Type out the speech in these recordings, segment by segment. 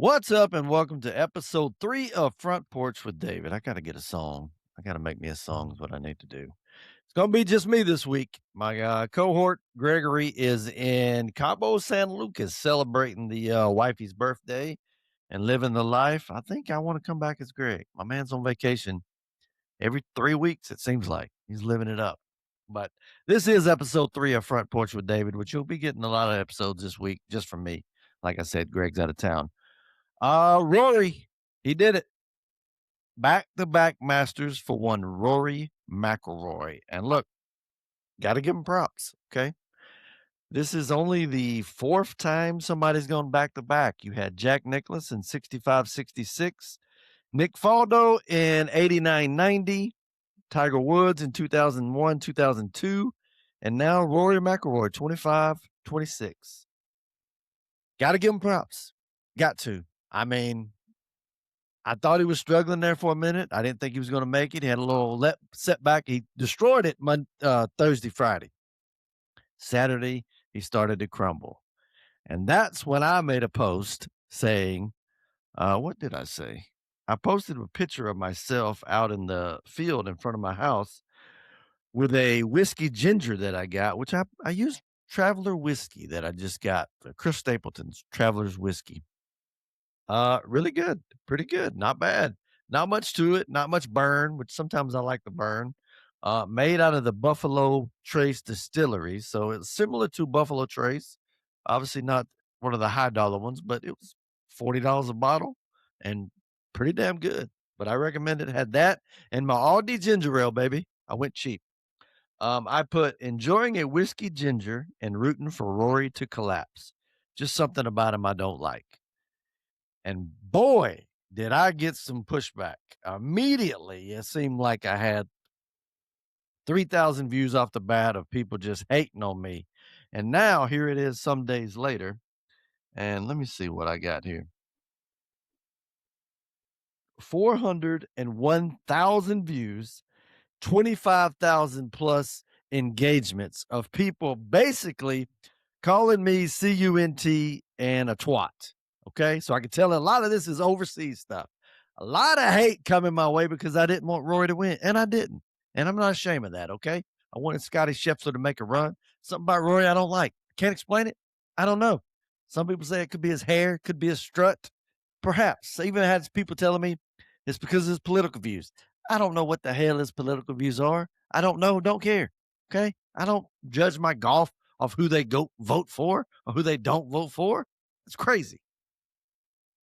What's up, and welcome to episode 3 of Front Porch with David. I gotta get a song. I gotta make me a song is what I need to do. It's gonna be just me this week. My cohort Gregory is in Cabo San Lucas celebrating the wifey's birthday and living the life. I think I want to come back as Greg. My man's on vacation every 3 weeks. It seems like he's living it up. But this is episode 3 of Front Porch with David, which you'll be getting a lot of episodes this week just from me. Like I said, Greg's out of town. Rory, he did it. Back to back Masters for one Rory McElroy. And look, got to give him props. Okay. This is only the fourth time somebody's gone back to back. You had Jack Nicklaus in 65 66, Nick Faldo in 89 90, Tiger Woods in 2001 2002, and now Rory McElroy 25 26. Got to give him props. Got to. I mean, I thought he was struggling there for a minute. I didn't think he was going to make it. He had a little setback. He destroyed it Thursday, Friday. Saturday, he started to crumble. And that's when I made a post saying, what did I say? I posted a picture of myself out in the field in front of my house with a whiskey ginger that I got, which I used Traveler whiskey that I just got, Chris Stapleton's Traveler's whiskey. Really good, pretty good, not bad. Not much to it, not much burn, which sometimes I like the burn. Made out of the Buffalo Trace Distillery, so it's similar to Buffalo Trace. Obviously not one of the high dollar ones, but it was $40 a bottle and pretty damn good. But I recommend it. Had that and my Aldi ginger ale, baby. I went cheap. I put enjoying a whiskey ginger and rooting for Rory to collapse. Just something about him I don't like. And boy, did I get some pushback. Immediately, it seemed like I had 3,000 views off the bat of people just hating on me. And now here it is some days later. And let me see what I got here. 401,000 views, 25,000 plus engagements of people basically calling me CUNT and a twat. Okay. So I can tell a lot of this is overseas stuff. A lot of hate coming my way because I didn't want Rory to win, and I didn't. And I'm not ashamed of that. Okay. I wanted Scotty Scheffler to make a run. Something about Rory I don't like. Can't explain it. I don't know. Some people say it could be his hair, could be his strut. Perhaps. I even had people telling me it's because of his political views. I don't know what the hell his political views are. I don't know. Don't care. Okay. I don't judge my golf of who they go vote for or who they don't vote for. It's crazy.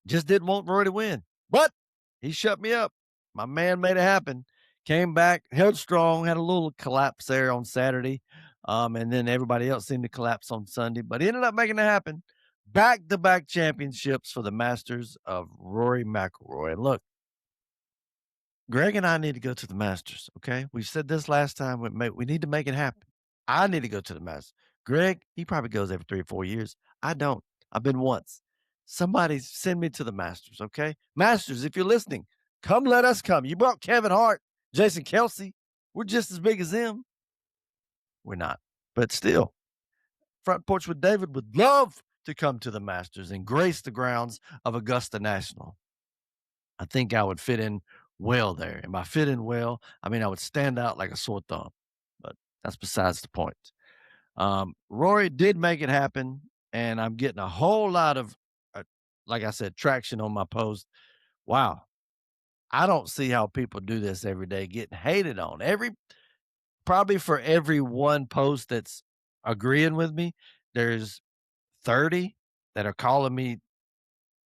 Just didn't want Roy to win. But he shut me up. My man made it happen. Came back, held strong, had a little collapse there on Saturday. And then everybody else seemed to collapse on Sunday, but he ended up making it happen. Back to back championships for the Masters of Rory McElroy. And look, Greg and I need to go to the Masters. Okay. We said this last time. We need to make it happen. I need to go to the Masters. Greg, he probably goes every 3 or 4 years. I don't. I've been once. Somebody send me to the Masters. Okay. Masters, if you're listening, come let us come. You brought Kevin Hart, Jason Kelsey. We're just as big as them. We're not. But still, Front Porch with David would love to come to the Masters and grace the grounds of Augusta National. I think I would fit in well there. Am I fit in well? I mean, I would stand out like a sore thumb, but that's besides the point. Rory did make it happen, and I'm getting a whole lot of, like I said, traction on my post. Wow. I don't see how people do this every day, getting hated on. Probably for every one post that's agreeing with me, there's 30 that are calling me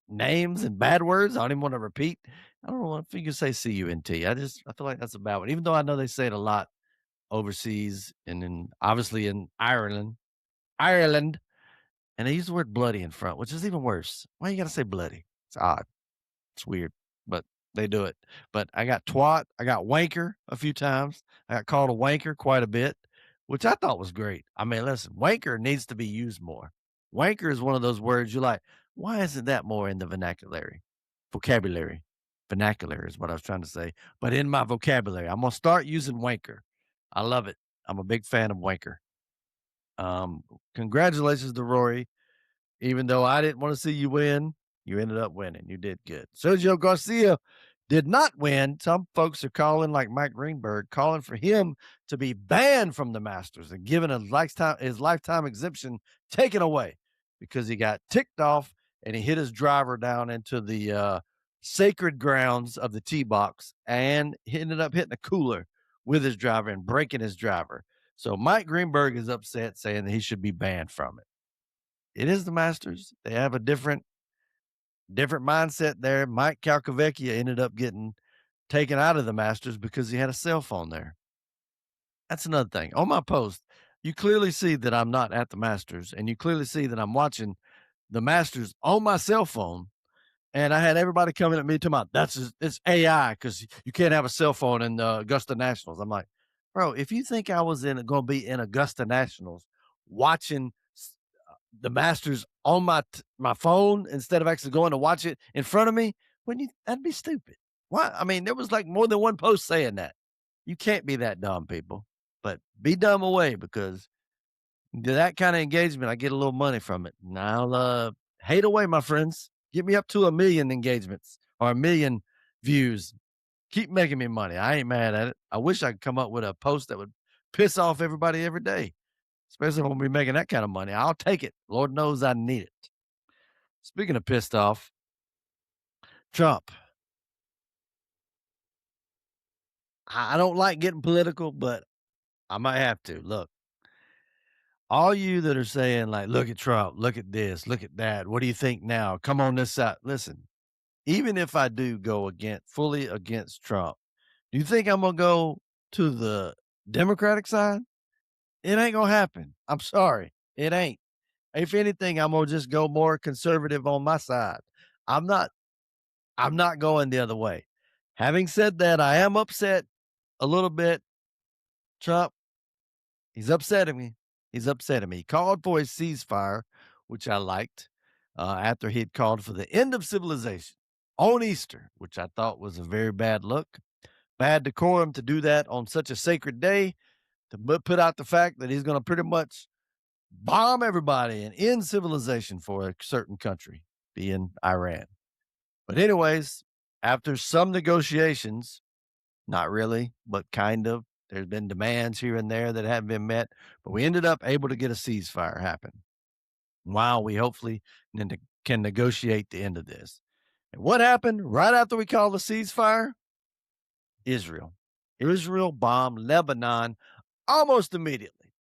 names and bad words I don't even want to repeat. I don't know if you can say CUNT. I feel like that's a bad one, even though I know they say it a lot overseas and then obviously in Ireland, and they use the word bloody in front, which is even worse. Why you gotta say bloody? It's odd. It's weird, but they do it. But I got twat, I got wanker a few times. I got called a wanker quite a bit, which I thought was great. I mean, listen, wanker needs to be used more. Wanker is one of those words you're like, why isn't that more in the vocabulary? Vernacular is what I was trying to say. But in my vocabulary, I'm gonna start using wanker. I love it. I'm a big fan of wanker. Congratulations to Rory. Even though I didn't want to see you win, You ended up winning. You did good. Sergio Garcia did not win. Some folks are calling, like Mike Greenberg, calling for him to be banned from the Masters and given his lifetime exemption taken away because he got ticked off and he hit his driver down into the sacred grounds of the tee box and he ended up hitting a cooler with his driver and breaking his driver. So Mike Greenberg is upset, saying that he should be banned from it. It is the Masters. They have a different mindset there. Mike Calcavecchia ended up getting taken out of the Masters because he had a cell phone there. That's another thing. On my post, you clearly see that I'm not at the Masters, and you clearly see that I'm watching the Masters on my cell phone. And I had everybody coming at me talking about it's AI because you can't have a cell phone in Augusta Nationals. I'm like, bro, if you think I was going to be in Augusta Nationals watching the Masters on my phone instead of actually going to watch it in front of me, that'd be stupid. Why? I mean, there was like more than one post saying that. You can't be that dumb, people. But be dumb away because that kind of engagement, I get a little money from it. And I'll hate away, my friends. Get me up to 1 million engagements or 1 million views. Keep making me money. I ain't mad at it. I wish I could come up with a post that would piss off everybody every day, especially when we're making that kind of money. I'll take it. Lord knows I need it. Speaking of pissed off, Trump. I don't like getting political, but I might have to. Look, all you that are saying, like, look at Trump, look at this, look at that. What do you think now? Come on this side. Listen, even if I do go fully against Trump, do you think I'm going to go to the Democratic side? It ain't going to happen. I'm sorry. It ain't. If anything, I'm going to just go more conservative on my side. I'm not going the other way. Having said that, I am upset a little bit. Trump, he's upsetting me. He's upsetting me. He called for a ceasefire, which I liked, after he had called for the end of civilization on Easter, which I thought was a very bad look. Bad decorum to do that on such a sacred day, to put out the fact that he's going to pretty much bomb everybody and end civilization for a certain country, being Iran. But anyways, after some negotiations, not really, but kind of, there's been demands here and there that haven't been met, but we ended up able to get a ceasefire happen. Wow, we hopefully can negotiate the end of this. And what happened right after we called the ceasefire? Israel. Israel bombed Lebanon almost immediately.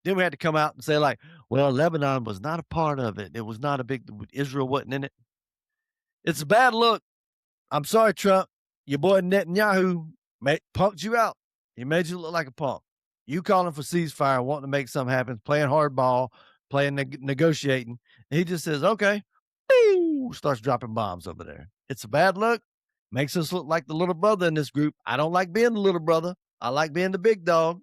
Then we had to come out and say, like, well, Lebanon was not a part of it. It was not Israel wasn't in it. It's a bad look. I'm sorry, Trump. Your boy Netanyahu punked you out. He made you look like a punk. You calling for ceasefire, wanting to make something happen, playing hardball, negotiating. And he just says, okay, starts dropping bombs over there. It's a bad look. Makes us look like the little brother in this group. I don't like being the little brother. I like being the big dog.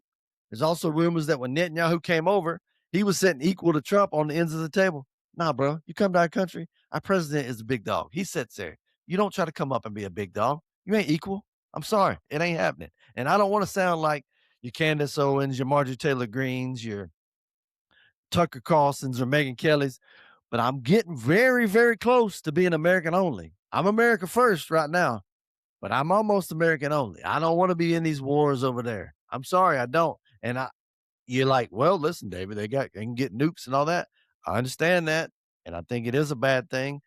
There's also rumors that when Netanyahu came over, he was sitting equal to Trump on the ends of the table. Nah, bro, you come to our country, our president is the big dog. He sits there. You don't try to come up and be a big dog. You ain't equal. I'm sorry. It ain't happening. And I don't want to sound like your Candace Owens, your Marjorie Taylor Greens, your Tucker Carlsons, or Megyn Kelly's, but I'm getting very, very close to being American only. I'm America first right now, but I'm almost American only. I don't want to be in these wars over there. I'm sorry, I don't. And you're like, well, listen, David, they can get nukes and all that. I understand that. And I think it is a bad thing.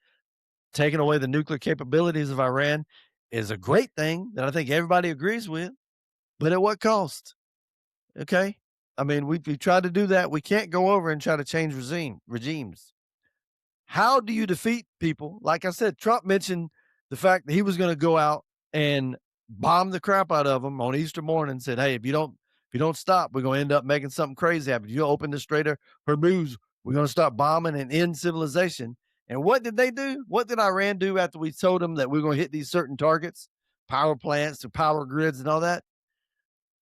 Taking away the nuclear capabilities of Iran is a great thing that I think everybody agrees with, but at what cost? Okay. I mean, we've tried to do that. We can't go over and try to change regimes. How do you defeat people? Like I said, Trump mentioned the fact that he was going to go out and bomb the crap out of them on Easter morning. Said, hey, if you don't stop, we're going to end up making something crazy happen. If you open the Strait of Hormuz, we're going to start bombing and end civilization. And what did they do? What did Iran do after we told them that we're going to hit these certain targets, power plants, or power grids and all that?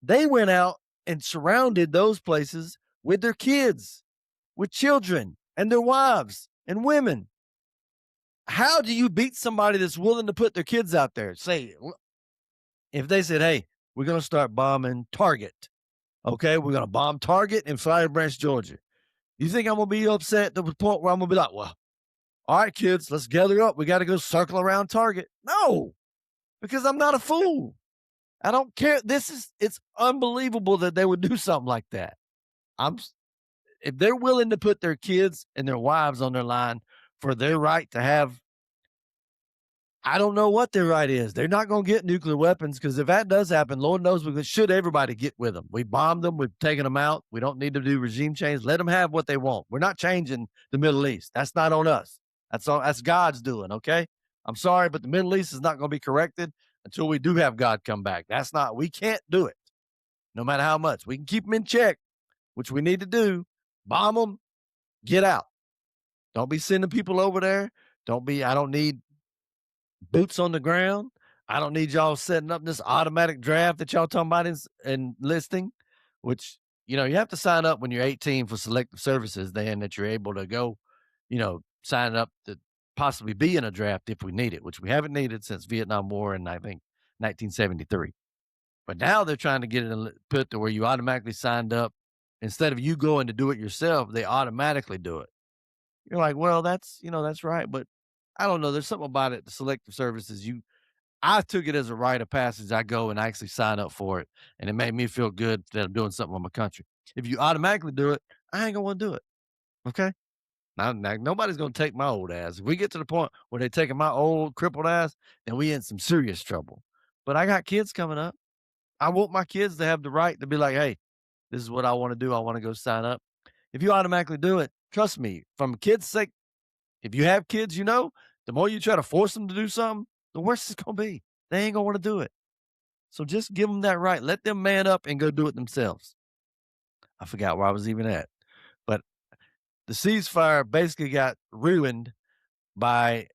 They went out and surrounded those places with their kids, with children and their wives and women. How do you beat somebody that's willing to put their kids out there? Say, if they said, hey, we're going to start bombing Target. Okay, we're going to bomb Target in Flowery Branch, Georgia. You think I'm going to be upset to the point where I'm going to be like, well, all right, kids, let's gather up. We got to go circle around Target. No, because I'm not a fool. I don't care. It's unbelievable that they would do something like that. I'm If they're willing to put their kids and their wives on their line for their right to have, I don't know what their right is. They're not going to get nuclear weapons because if that does happen, Lord knows we should everybody get with them. We bombed them. We've taken them out. We don't need to do regime change. Let them have what they want. We're not changing the Middle East. That's not on us. That's God's doing. Okay. I'm sorry, but the Middle East is not going to be corrected until we do have God come back. We can't do it no matter how much. We can keep them in check, which we need to do. Bomb them, get out. Don't be sending people over there. I don't need boots on the ground. I don't need y'all setting up this automatic draft that y'all talking about enlisting, which, you have to sign up when you're 18 for selective services, then that you're able to go, sign up to possibly be in a draft if we need it, which we haven't needed since Vietnam War in, I think, 1973. But now they're trying to get it put to where you automatically signed up. Instead of you going to do it yourself, they automatically do it. You're like, well, that's right. But I don't know. There's something about it. The selective services, I took it as a rite of passage. I go and I actually sign up for it. And it made me feel good that I'm doing something for my country. If you automatically do it, I ain't going to want to do it. Okay. Now, nobody's going to take my old ass. If we get to the point where they're taking my old crippled ass, then we in some serious trouble. But I got kids coming up. I want my kids to have the right to be like, hey, this is what I want to do. I want to go sign up. If you automatically do it, trust me, from a kid's sake, if you have kids, the more you try to force them to do something, the worse it's going to be. They ain't going to want to do it. So just give them that right. Let them man up and go do it themselves. I forgot where I was even at. But the ceasefire basically got ruined by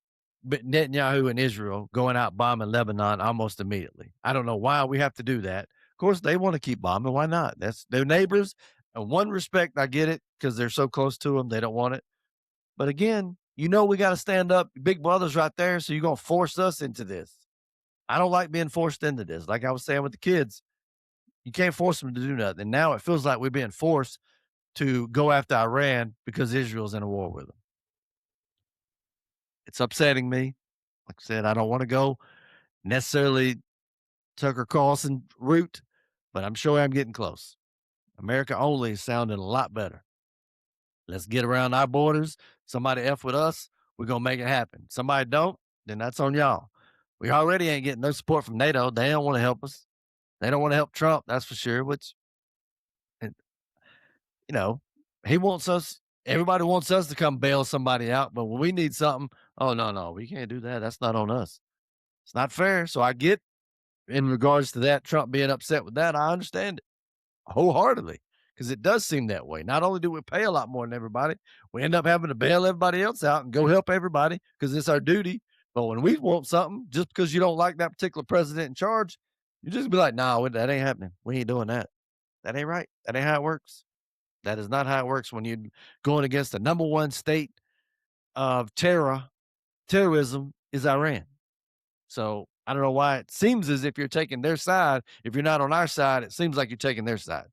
Netanyahu and Israel going out bombing Lebanon almost immediately. I don't know why we have to do that. Of course, they want to keep bombing. Why not? That's their neighbors. In one respect, I get it because they're so close to them. They don't want it. But again, we got to stand up. Big brother's right there. So you're going to force us into this. I don't like being forced into this. Like I was saying with the kids, you can't force them to do nothing. And now it feels like we're being forced to go after Iran because Israel's in a war with them. It's upsetting me. Like I said, I don't want to go necessarily Tucker Carlson route, but I'm sure I'm getting close. America only is sounding a lot better. Let's get around our borders. Somebody F with us, we're going to make it happen. Somebody don't, then that's on y'all. We already ain't getting no support from NATO. They don't want to help us. They don't want to help Trump, that's for sure, which, he wants us, everybody wants us to come bail somebody out, but when we need something, oh, no, we can't do that. That's not on us. It's not fair. So I get in regards to that, Trump being upset with that, I understand it wholeheartedly because it does seem that way. Not only do we pay a lot more than everybody, we end up having to bail everybody else out and go help everybody because it's our duty. But when we want something, just because you don't like that particular president in charge, you just be like, nah, that ain't happening. We ain't doing that. That ain't right. That ain't how it works. That is not how it works when you're going against the number one state of terrorism is Iran. So I don't know why it seems as if you're taking their side. If you're not on our side, it seems like you're taking their side.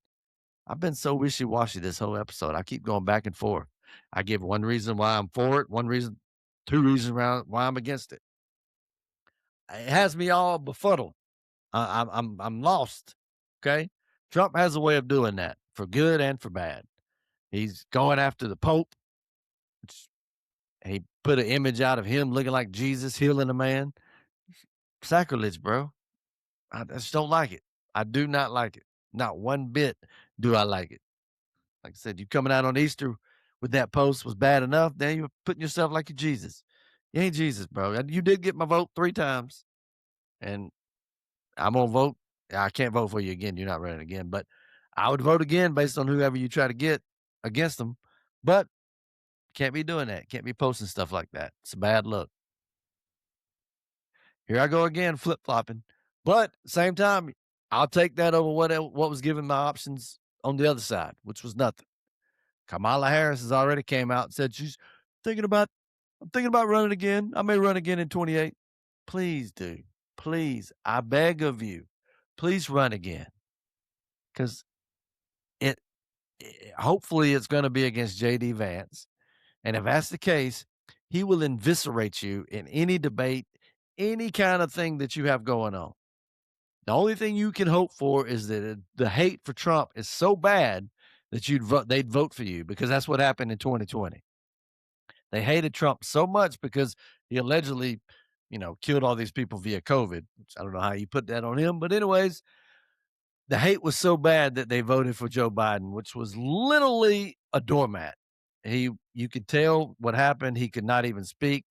I've been so wishy-washy this whole episode. I keep going back and forth. I give one reason why I'm for it, one reason, two reasons why I'm against it. It has me all befuddled. I'm lost. Okay, Trump has a way of doing that for good and for bad. He's going after the Pope. He put an image out of him looking like Jesus healing a man. Sacrilege, bro. I just don't like it. I do not like it. Not one bit do I like it. Like I said, you coming out on Easter with that post was bad enough. Then you're putting yourself like you're Jesus. You ain't Jesus, bro. You did get my vote 3 times, and I'm gonna vote. I can't vote for you again. You're not running again, but I would vote again based on whoever you try to get against them. But can't be doing that. Can't be posting stuff like that. It's a bad look. Here I go again, flip flopping. But same time, I'll take that over what was given my options on the other side, which was nothing. Kamala Harris has already came out and said she's I'm thinking about running again. I may run again in 28. Please do. Please. I beg of you. Please run again. Because hopefully it's going to be against JD Vance. And if that's the case, he will eviscerate you in any debate, any kind of thing that you have going on. The only thing you can hope for is that the hate for Trump is so bad that they'd vote for you because that's what happened in 2020. They hated Trump so much because he allegedly, killed all these people via COVID, which I don't know how you put that on him, but anyways, the hate was so bad that they voted for Joe Biden, which was literally a doormat. You could tell what happened. He could not even speak.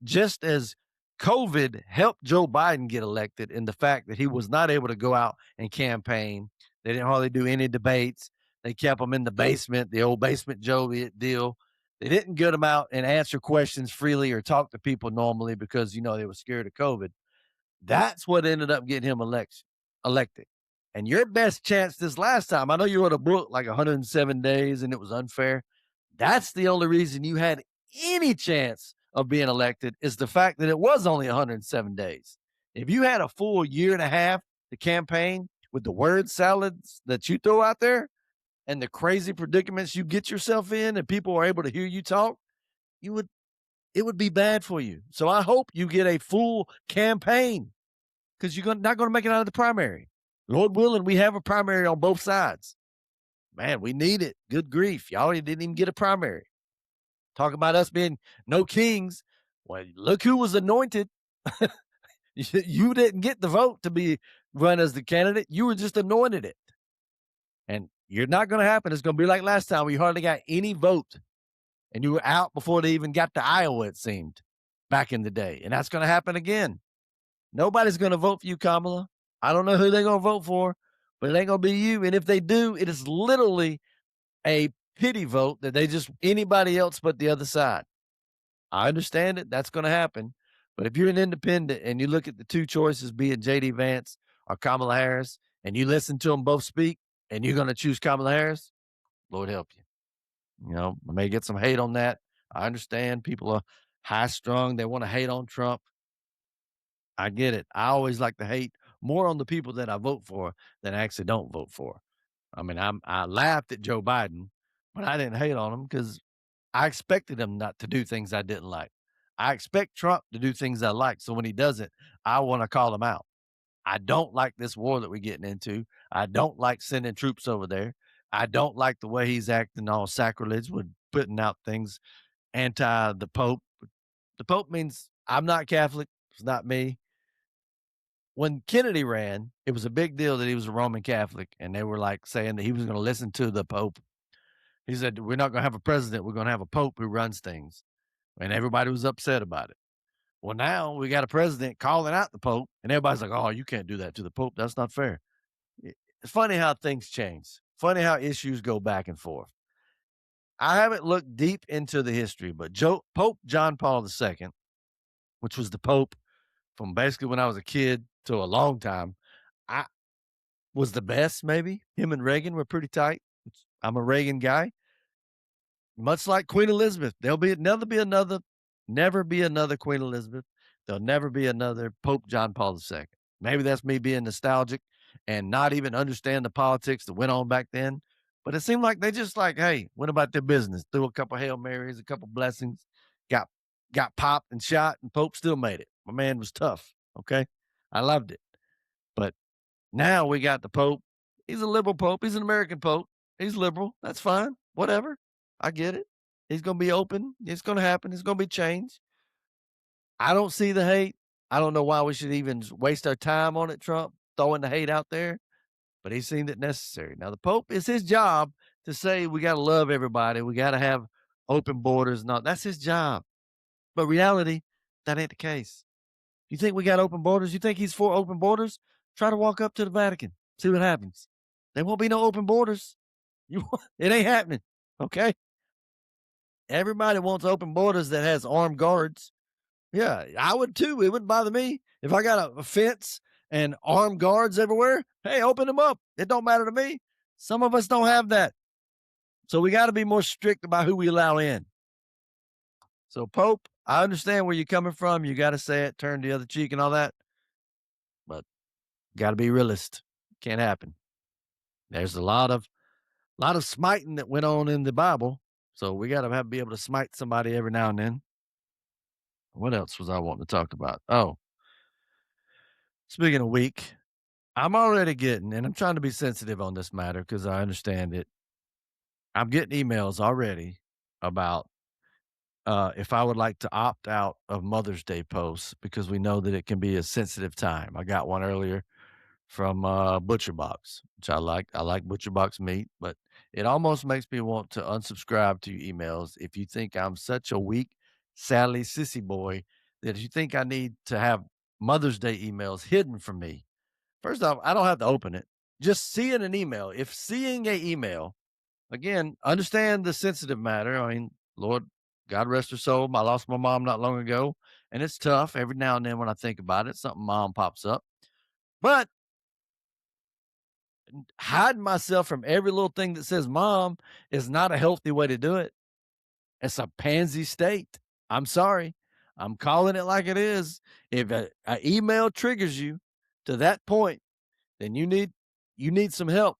Just as COVID helped Joe Biden get elected in the fact that he was not able to go out and campaign. They didn't hardly do any debates. They kept him in the basement, the old basement Joe deal. They didn't get him out and answer questions freely or talk to people normally because, they were scared of COVID. That's what ended up getting him elected. And your best chance this last time, I know you wrote a book like 107 days and it was unfair. That's the only reason you had any chance of being elected is the fact that it was only 107 days. If you had a full year and a half to campaign with the word salads that you throw out there and the crazy predicaments you get yourself in and people are able to hear you talk, you would it would be bad for you. So I hope you get a full campaign because you're not going to make it out of the primary. Lord willing, we have a primary on both sides. Man, we need it. Good grief. Y'all didn't even get a primary. Talk about us being no kings. Well, look who was anointed. You didn't get the vote to be run as the candidate. You were just anointed it. And you're not going to happen. It's going to be like last time where you hardly got any vote and you were out before they even got to Iowa, it seemed, back in the day. And that's going to happen again. Nobody's going to vote for you, Kamala. I don't know who they're going to vote for, but it ain't going to be you. And if they do, it is literally a pity vote that they just anybody else but the other side. I understand it. That's going to happen. But if you're an independent and you look at the two choices being J.D. Vance or Kamala Harris, and you listen to them both speak, and you're going to choose Kamala Harris, Lord help you. I may get some hate on that. I understand people are high strung. They want to hate on Trump. I get it. I always like to hate more on the people that I vote for than I actually don't vote for. I mean, I laughed at Joe Biden, but I didn't hate on him because I expected him not to do things I didn't like. I expect Trump to do things I like. So when he doesn't, I want to call him out. I don't like this war that we're getting into. I don't like sending troops over there. I don't like the way he's acting all sacrilege with putting out things anti the Pope. The Pope means I'm not Catholic. It's not me. When Kennedy ran, it was a big deal that he was a Roman Catholic, and they were like saying that he was going to listen to the Pope. He said, "We're not going to have a president. We're going to have a Pope who runs things." And everybody was upset about it. Well, now we got a president calling out the Pope, and everybody's like, "Oh, you can't do that to the Pope. That's not fair." It's funny how things change. Funny how issues go back and forth. I haven't looked deep into the history, but Pope John Paul II, which was the Pope from basically when I was a kid to a long time, I was the best, maybe. Him and Reagan were pretty tight. I'm a Reagan guy. Much like Queen Elizabeth, never be another Queen Elizabeth. There'll never be another Pope John Paul II. Maybe that's me being nostalgic and not even understand the politics that went on back then. But it seemed like they just like, hey, what about their business? Threw a couple Hail Marys, a couple blessings, got popped and shot, and Pope still made it. My man was tough. Okay. I loved it. But now we got the Pope. He's a liberal Pope. He's an American Pope. He's liberal. That's fine. Whatever. I get it. He's going to be open. It's going to happen. It's going to be change. I don't see the hate. I don't know why we should even waste our time on it, Trump, throwing the hate out there, but he seemed it necessary. Now, the Pope, it's his job to say we got to love everybody. We got to have open borders and all. That's his job. But reality, that ain't the case. You think we got open borders? You think he's for open borders? Try to walk up to the Vatican. See what happens. There won't be no open borders. It ain't happening. Okay? Everybody wants open borders that has armed guards. Yeah, I would too. It wouldn't bother me if I got a fence and armed guards everywhere. Hey, open them up. It don't matter to me. Some of us don't have that. So we got to be more strict about who we allow in. So Pope, I understand where you're coming from. You got to say it, turn the other cheek and all that. But got to be realist. Can't happen. There's a lot of smiting that went on in the Bible. So we got to be able to smite somebody every now and then. What else was I wanting to talk about? Oh, speaking of weak, I'm already getting, and I'm trying to be sensitive on this matter because I understand it. I'm getting emails already about if I would like to opt out of Mother's Day posts because we know that it can be a sensitive time. I got one earlier from Butcher Box, which I like. I like Butcher Box meat, but it almost makes me want to unsubscribe to your emails if you think I'm such a weak, Sally sissy boy that you think I need to have Mother's Day emails hidden from me. First off, I don't have to open it. Just seeing an email. If seeing a email, again, understand the sensitive matter. I mean, Lord, God rest her soul. I lost my mom not long ago, and it's tough every now and then when I think about it. Something mom pops up, but hiding myself from every little thing that says mom is not a healthy way to do it. It's a pansy state. I'm sorry. I'm calling it like it is. If a email triggers you to that point, then you need some help.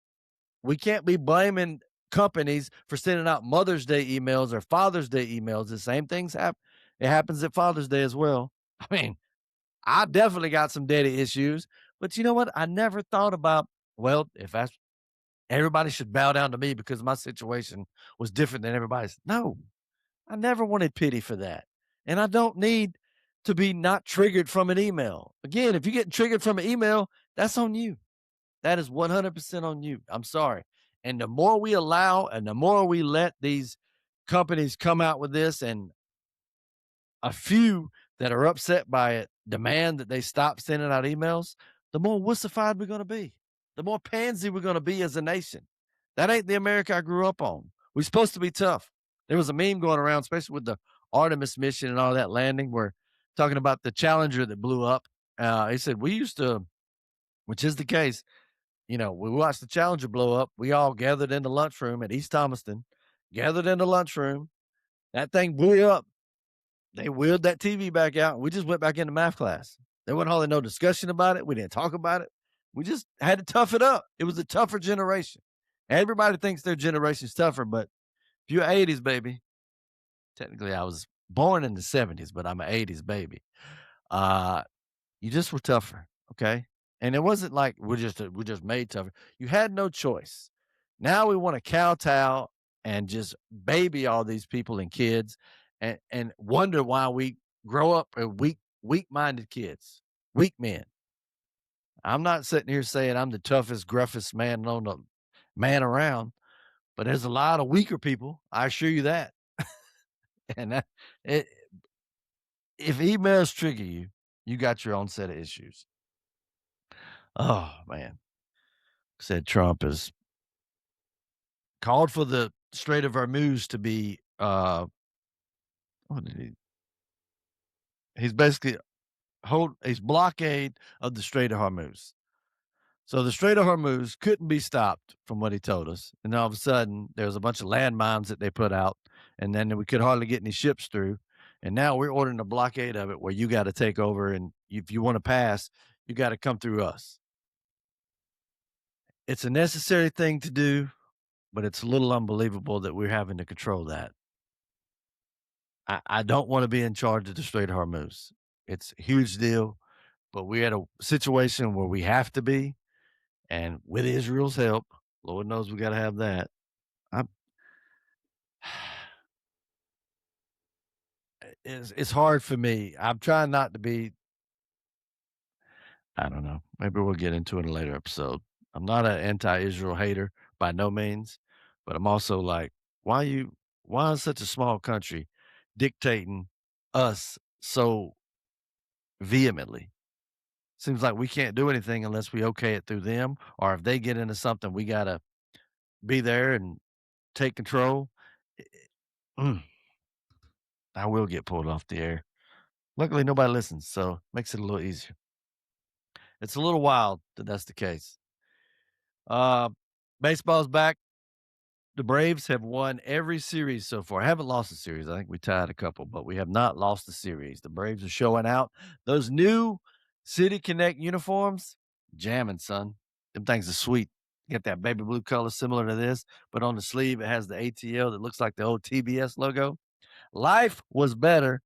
We can't be blaming companies for sending out Mother's Day emails or Father's Day emails. The same things happen. It happens at Father's Day as well. I mean, I definitely got some daddy issues, but you know what? I never thought about, well, if that's everybody should bow down to me because my situation was different than everybody's. No, I never wanted pity for that. And I don't need to be not triggered from an email. Again, if you get triggered from an email, that's on you. That is 100% on you. I'm sorry. And the more we allow and the more we let these companies come out with this, and a few that are upset by it demand that they stop sending out emails, the more wussified we're going to be, the more pansy we're going to be as a nation. That ain't the America I grew up on. We're supposed to be tough. There was a meme going around, especially with the Artemis mission and all that landing, where talking about the Challenger that blew up. He said, we used to, which is the case, we watched the Challenger blow up. We all gathered in the lunchroom at East Thomaston, gathered in the lunchroom. That thing blew up. They wheeled that TV back out, and we just went back into math class. There wasn't hardly no discussion about it. We didn't talk about it. We just had to tough it up. It was a tougher generation. Everybody thinks their generation's tougher, but if you're 80s, baby, technically I was born in the 70s, but I'm an 80s baby. Uh, you just were tougher, okay? And it wasn't like we're just made tougher. You had no choice. Now we want to kowtow and just baby all these people and kids, and wonder why we grow up weak-minded kids, weak men. I'm not sitting here saying I'm the toughest, gruffest man around, but there's a lot of weaker people. I assure you that. And it, if emails trigger you, you got your own set of issues. Oh man. Said Trump has called for the Strait of Hormuz to be what did he's basically he's blockade of the Strait of Hormuz. So the Strait of Hormuz couldn't be stopped from what he told us. And all of a sudden there was a bunch of landmines that they put out, and then we could hardly get any ships through. And now we're ordering a blockade of it where you got to take over, and if you want to pass, you got to come through us. It's a necessary thing to do, but it's a little unbelievable that we're having to control that. I don't want to be in charge of the Strait of Hormuz. It's a huge deal, but we're at a situation where we have to be, and with Israel's help, Lord knows we got to have that. I'm, it's hard for me. I'm trying not to be. I don't know. Maybe we'll get into it in a later episode. I'm not an anti-Israel hater by no means, but I'm also like, why is such a small country dictating us so vehemently? Seems like we can't do anything unless we okay it through them, or if they get into something, we gotta be there and take control. Eh, mm, I will get pulled off the air. Luckily, nobody listens, so makes it a little easier. It's a little wild that that's the case. Uh, Baseball's back. The Braves have won every series so far. Haven't lost a series. I think we tied a couple, but we have not lost a series. The Braves are showing out. Those new City Connect uniforms, jamming, son. Them things are sweet. Get that baby blue color similar to this, but on the sleeve it has the ATL that looks like the old TBS logo. Life was better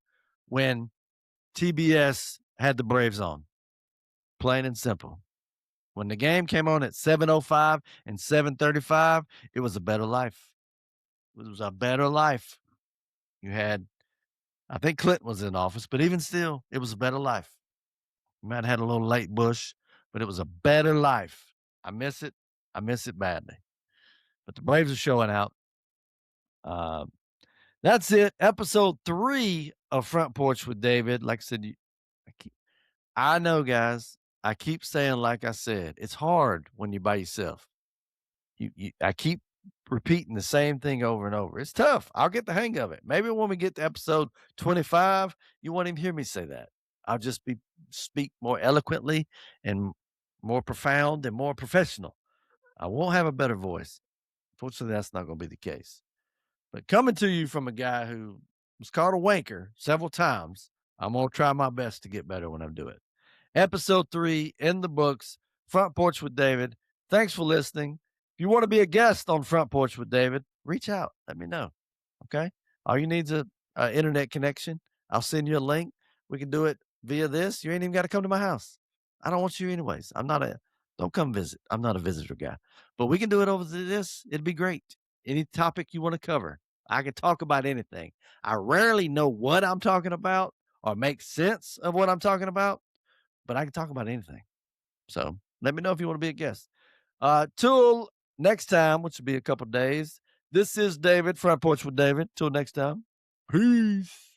when TBS had the Braves on, plain and simple. When the game came on at 7:05 and 7:35, it was a better life. It was a better life. You had, I think Clinton was in office, but even still, it was a better life. You might have had a little late Bush, but it was a better life. I miss it. I miss it badly. But the Braves are showing out. Uh, that's it. Episode 3 of Front Porch with David. Like I said, I know, guys. I keep saying, like I said, it's hard when you're by yourself. I keep repeating the same thing over and over. It's tough. I'll get the hang of it. Maybe when we get to episode 25, you won't even hear me say that. I'll just speak more eloquently and more profound and more professional. I won't have a better voice. Fortunately, that's not going to be the case. But coming to you from a guy who was called a wanker several times, I'm going to try my best to get better when I do it. Episode 3 in the books, Front Porch with David. Thanks for listening. If you want to be a guest on Front Porch with David, reach out. Let me know. Okay. All you need is a internet connection. I'll send you a link. We can do it via this. You ain't even got to come to my house. I don't want you anyways. Don't come visit. I'm not a visitor guy, but we can do it over this. It'd be great. Any topic you want to cover. I can talk about anything. I rarely know what I'm talking about or make sense of what I'm talking about, but I can talk about anything. So let me know if you want to be a guest. Till next time, which will be a couple days. This is David, Front Porch with David. Till next time. Peace.